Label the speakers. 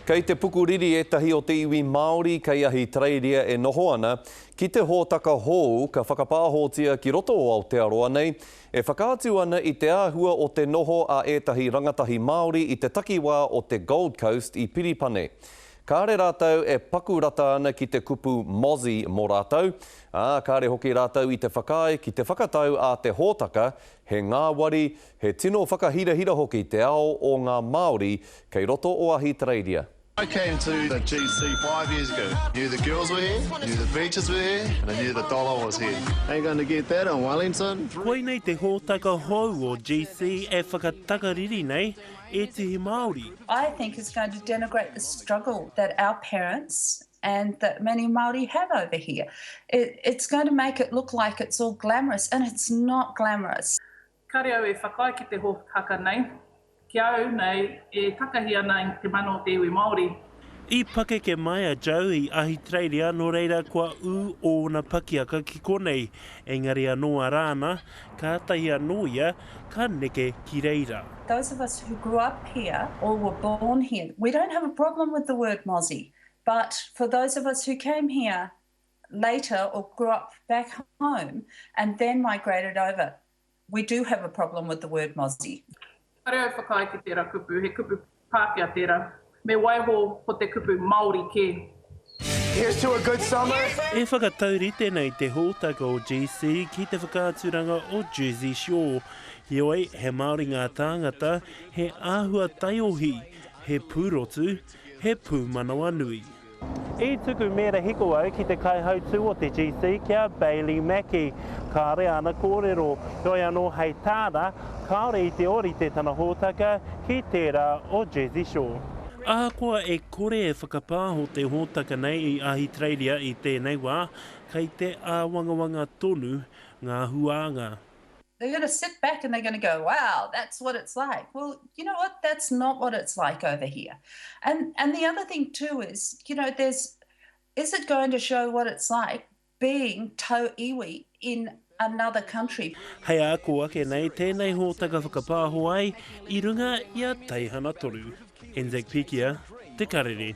Speaker 1: Kei te pukuriri etahi o te iwi Maori kei Ahitereiria e noho ana, ki te hotaka hou ka whakapaahotia ki roto o Aotearoa nei, e whakaatu ana i te ahua o te noho a etahi rangatahi Maori i te takiwa o te Gold Coast i Piripane. Kaore ratou e paku rata ana ki te kupu Mozzie mō ratou. Kaore hoki ratou i te whakaae ki te whakatau a te hotaka, he ngawari, he tino whakahirahira hoki te ao o ngā Maori kei roto o Ahitereiria.
Speaker 2: I came to the GC 5 years ago. Knew the girls were here, knew the beaches were here, and I knew the dollar was here. Ain't going to get that on Wellington.
Speaker 3: Koe nei te hotaka hou o GC e whakatakariri nei, etehi Maori.
Speaker 4: I think it's going to denigrate the struggle that our parents and that many Maori have over here. It's going to make it look like it's all glamorous, and it's not glamorous.
Speaker 5: Kare au e whakae ki te hotaka nei. Ki au nei e takahi ana i te mano o te iwi Maori.
Speaker 3: I pake ke mai a jau i Ahitereiria no reira kua o na pakiaka ki konei. Engari anoa rāna, ka tahi anoia, ka neke ki reira.
Speaker 4: Those of us who grew up here or were born here, we don't have a problem with the word Mozzie. But for those of us who came here later or grew up back home and then migrated over, we do have a problem with the word Mozzie.
Speaker 5: Kare au whakae ki tērā kupu, he kupu Pākehā tērā. Me waiho po te kupu Maori ke.
Speaker 2: Here's to a good summer.
Speaker 3: E whakataurite nei te hotaka o GC ki te whakaaturanga o Jersey Shore. Hioi, he Maori ngā tāngata, he ahua taiohi, he pūrotu, he pūmanawa nui. I tuku mera hiko au ki te kaihautu o te GC kia Bailey Mackie. Kaore ana kōrero, hoi anō hei tāra, Kaore i te ori te tana hotaka ki tērā o Jersey Shore. Ākoa e kore e whakapāho te hotaka nei i Ahitereiria i tēnei wā, kei te āwangawanga tonu ngā huanga.
Speaker 4: They're going to sit back and they're going to go, wow, that's what it's like. Well, you know what? That's not what it's like over here. And the other thing too is, you know, is it going to show what it's like being tau iwi in another country?
Speaker 3: Hei ākoa ke nei tēnei hotaka whakapāho ai i runga i a teihana toru. Enzek Pikia, Te Karere.